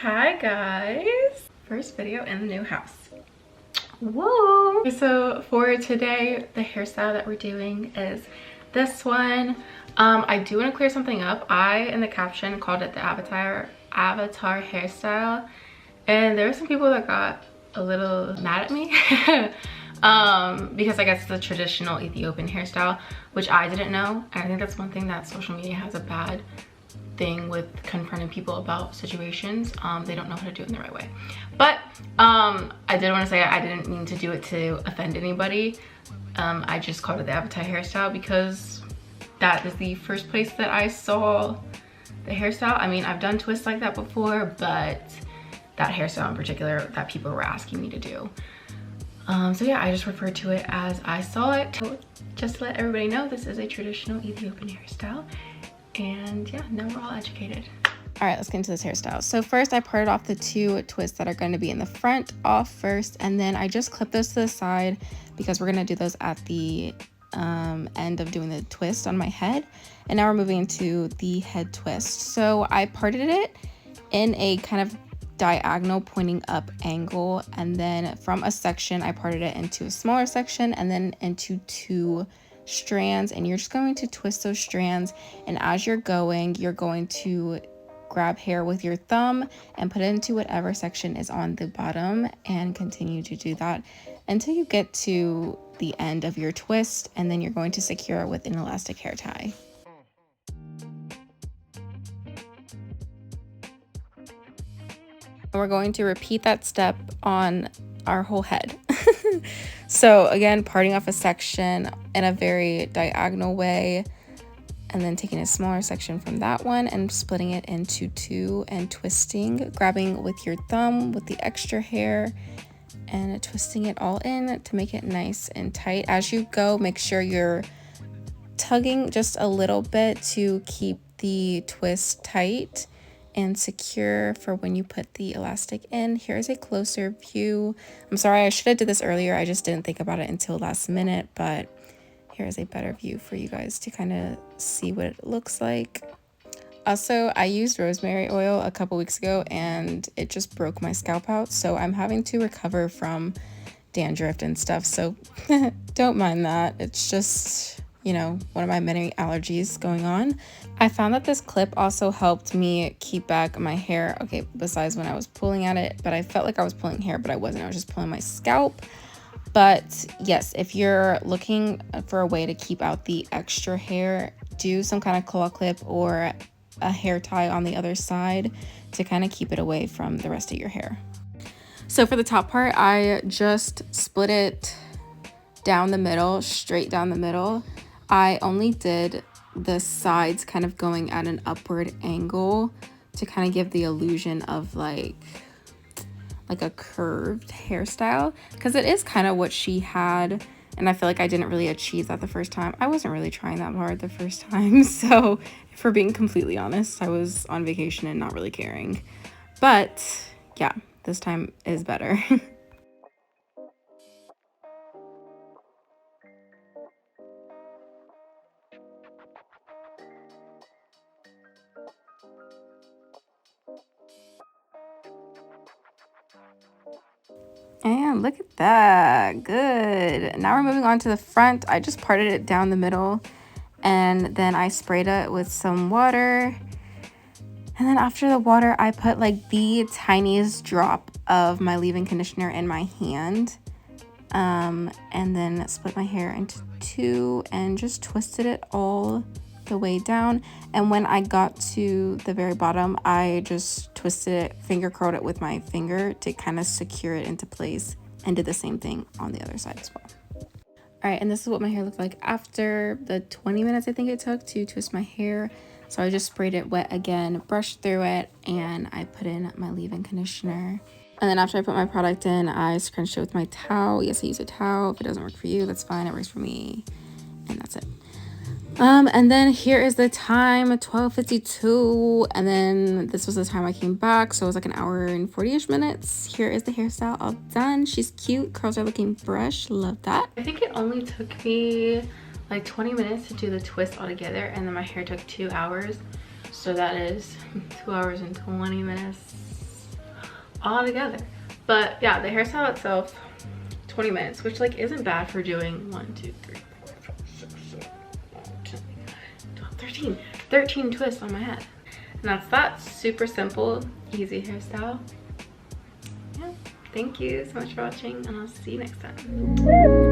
Hi guys, first video in the new house. Whoa. So for today, the hairstyle that we're doing is this one. I do want to clear something up. I in the caption called it the avatar hairstyle, and there were some people that got a little mad at me because I guess it's the traditional Ethiopian hairstyle, which I didn't know. And I think that's one thing that social media has a bad thing with confronting people about situations. They don't know how to do it in the right way. But I did want to say I didn't mean to do it to offend anybody. I just called it the avatar hairstyle because that is the first place that I saw the hairstyle. I mean, I've done twists like that before, but that hairstyle in particular that people were asking me to do. So yeah, I just referred to it as I saw it. So just to let everybody know, this is a traditional Ethiopian hairstyle. And yeah, now we're all educated. All right, let's get into this hairstyle. So first I parted off the two twists that are going to be in the front off first, and then I just clipped those to the side because we're going to do those at the end of doing the twist on my head. And now we're moving into the head twist. So I parted it in a kind of diagonal pointing up angle, and then from a section I parted it into a smaller section and then into two strands, and you're just going to twist those strands, and as you're going to grab hair with your thumb and put it into whatever section is on the bottom and continue to do that until you get to the end of your twist, and then you're going to secure it with an elastic hair tie. We're going to repeat that step on our whole head. So again, parting off a section in a very diagonal way, and then taking a smaller section from that one and splitting it into two and twisting, grabbing with your thumb with the extra hair and twisting it all in to make it nice and tight. As you go, make sure you're tugging just a little bit to keep the twist tight and secure for when you put the elastic in. Here's a closer view. I'm sorry, I should have did this earlier. I just didn't think about it until last minute, but here's a better view for you guys to kind of see what it looks like. Also, I used rosemary oil a couple weeks ago and it just broke my scalp out, so I'm having to recover from dandruff and stuff, so don't mind that. It's just, you know, one of my many allergies going on. I found that this clip also helped me keep back my hair, okay, besides when I was pulling at it, but I felt like I was pulling hair, but I wasn't. I was just pulling my scalp. But yes, if you're looking for a way to keep out the extra hair, do some kind of claw clip or a hair tie on the other side to kind of keep it away from the rest of your hair. So for the top part, I just split it down the middle, straight down the middle. I only did the sides kind of going at an upward angle to kind of give the illusion of like a curved hairstyle, because it is kind of what she had, and I feel like I didn't really achieve that the first time. I wasn't really trying that hard the first time, so for being completely honest, I was on vacation and not really caring. But yeah, this time is better. And look at that, good. Now we're moving on to the front. I just parted it down the middle, and then I sprayed it with some water. And then after the water, I put like the tiniest drop of my leave-in conditioner in my hand, and then split my hair into two and just twisted it all the way down. And when I got to the very bottom, I just twisted it, finger curled it with my finger to kind of secure it into place, and did the same thing on the other side as well. All right, and this is what my hair looked like after the 20 minutes I think it took to twist my hair. So I just sprayed it wet again, brushed through it, and I put in my leave-in conditioner. And then after I put my product in, I scrunched it with my towel. Yes, I use a towel. If it doesn't work for you, that's fine. It works for me. And that's it. And then here is the time, 12:52, and then this was the time I came back, so it was like an hour and 40-ish minutes. Here is the hairstyle all done. She's cute, curls are looking fresh, love that. I think it only took me like 20 minutes to do the twist all together, and then my hair took 2 hours, so that is 2 hours and 20 minutes all together. But yeah, the hairstyle itself, 20 minutes, which like isn't bad for doing 1, 2, 3, 4, 5, 6, 7, 8, 10, 12, 13 twists on my head. And that's that. Super simple, easy hairstyle. Yeah, thank you so much for watching, and I'll see you next time.